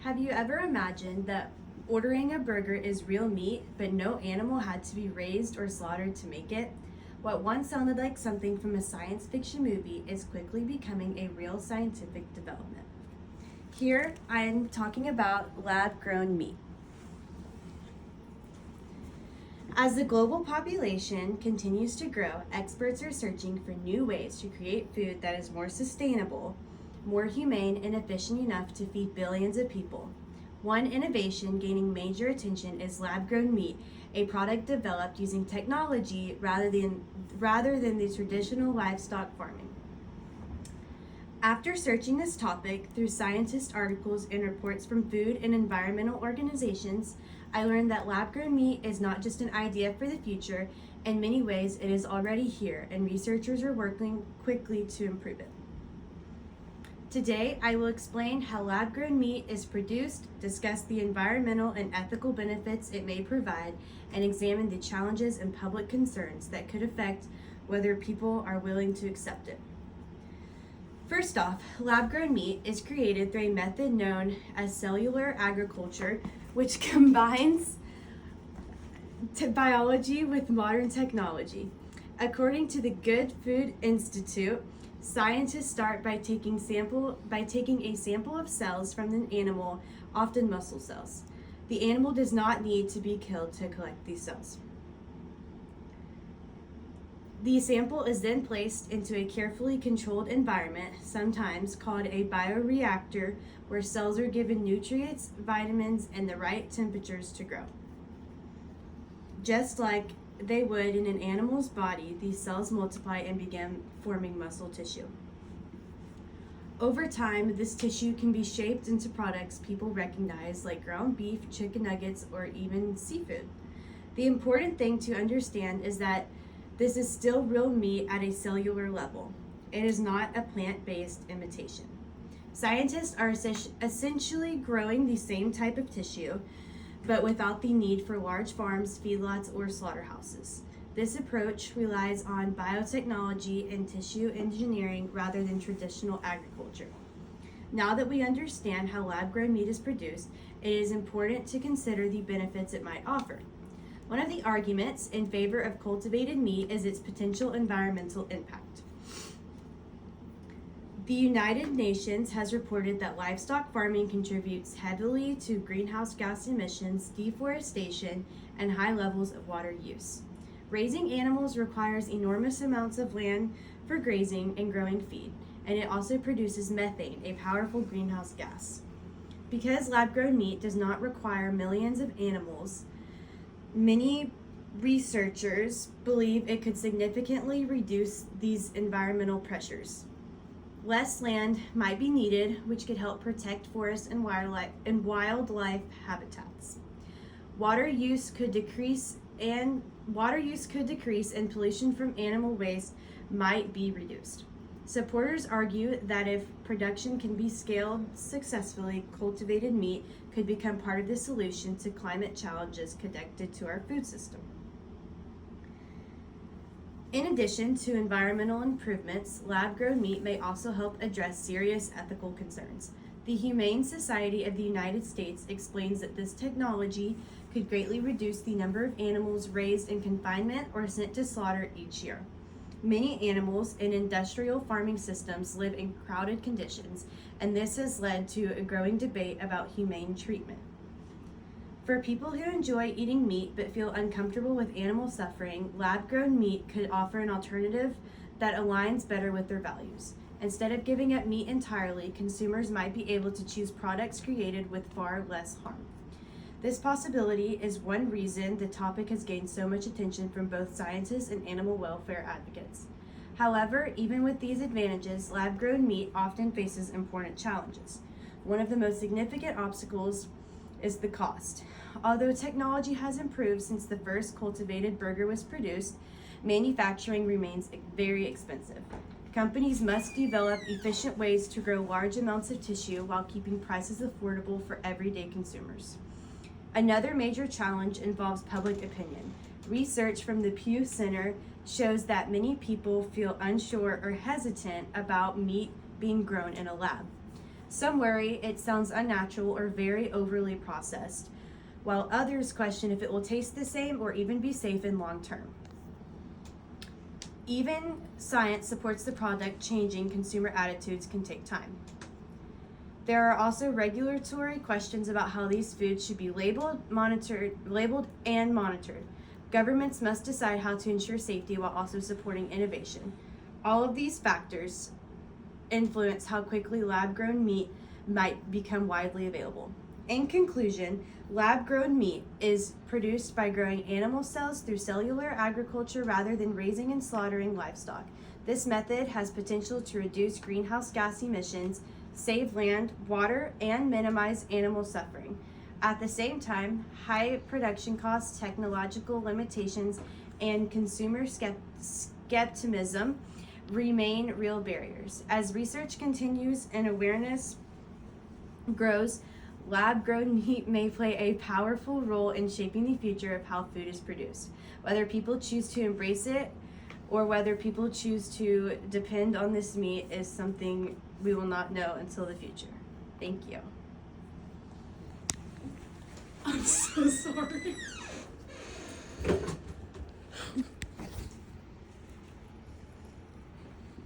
Have you ever imagined that ordering a burger is real meat, but no animal had to be raised or slaughtered to make it? What once sounded like something from a science fiction movie is quickly becoming a real scientific development. Here, I am talking about lab-grown meat. As the global population continues to grow, experts are searching for new ways to create food that is more sustainable, more humane, and efficient enough to feed billions of people. One innovation gaining major attention is lab-grown meat, a product developed using technology rather than the traditional livestock farming. After searching this topic through scientist articles and reports from food and environmental organizations, I learned that lab-grown meat is not just an idea for the future. In many ways, it is already here, and researchers are working quickly to improve it. Today, I will explain how lab-grown meat is produced, discuss the environmental and ethical benefits it may provide, and examine the challenges and public concerns that could affect whether people are willing to accept it. First off, lab-grown meat is created through a method known as cellular agriculture, which combines biology with modern technology. According to the Good Food Institute, scientists start by taking a sample of cells from an animal, often muscle cells. The animal does not need to be killed to collect these cells. The sample is then placed into a carefully controlled environment, sometimes called a bioreactor, where cells are given nutrients, vitamins, and the right temperatures to grow. Just like they would in an animal's body, these cells multiply and begin forming muscle tissue. Over time, this tissue can be shaped into products people recognize, like ground beef, chicken nuggets, or even seafood. The important thing to understand is that this is still real meat at a cellular level. It is not a plant-based imitation. Scientists are essentially growing the same type of tissue, but without the need for large farms, feedlots, or slaughterhouses. This approach relies on biotechnology and tissue engineering rather than traditional agriculture. Now that we understand how lab-grown meat is produced, it is important to consider the benefits it might offer. One of the arguments in favor of cultivated meat is its potential environmental impact. The United Nations has reported that livestock farming contributes heavily to greenhouse gas emissions, deforestation, and high levels of water use. Raising animals requires enormous amounts of land for grazing and growing feed, and it also produces methane, a powerful greenhouse gas. Because lab-grown meat does not require millions of animals, many researchers believe it could significantly reduce these environmental pressures. Less land might be needed, which could help protect forests and wildlife habitats. Water use could decrease and pollution from animal waste might be reduced. Supporters argue that if production can be scaled successfully, cultivated meat could become part of the solution to climate challenges connected to our food system. In addition to environmental improvements, lab-grown meat may also help address serious ethical concerns. The Humane Society of the United States explains that this technology could greatly reduce the number of animals raised in confinement or sent to slaughter each year. Many animals in industrial farming systems live in crowded conditions, and this has led to a growing debate about humane treatment. For people who enjoy eating meat but feel uncomfortable with animal suffering, lab-grown meat could offer an alternative that aligns better with their values. Instead of giving up meat entirely, consumers might be able to choose products created with far less harm. This possibility is one reason the topic has gained so much attention from both scientists and animal welfare advocates. However, even with these advantages, lab-grown meat often faces important challenges. One of the most significant obstacles is the cost. Although technology has improved since the first cultivated burger was produced, manufacturing remains very expensive. Companies must develop efficient ways to grow large amounts of tissue while keeping prices affordable for everyday consumers. Another major challenge involves public opinion. Research from the Pew Center shows that many people feel unsure or hesitant about meat being grown in a lab. Some worry it sounds unnatural or very overly processed, while others question if it will taste the same or even be safe in long term. Even science supports the product changing consumer attitudes can take time. There are also regulatory questions about how these foods should be labeled and monitored. Governments must decide how to ensure safety while also supporting innovation. All of these factors influence how quickly lab-grown meat might become widely available. In conclusion, lab-grown meat is produced by growing animal cells through cellular agriculture rather than raising and slaughtering livestock. This method has potential to reduce greenhouse gas emissions, save land, water, and minimize animal suffering. At the same time, high production costs, technological limitations, and consumer skepticism remain real barriers. As research continues and awareness grows, lab-grown meat may play a powerful role in shaping the future of how food is produced. Whether people choose to embrace it or whether people choose to depend on this meat is something we will not know until the future. Thank you. I'm so sorry.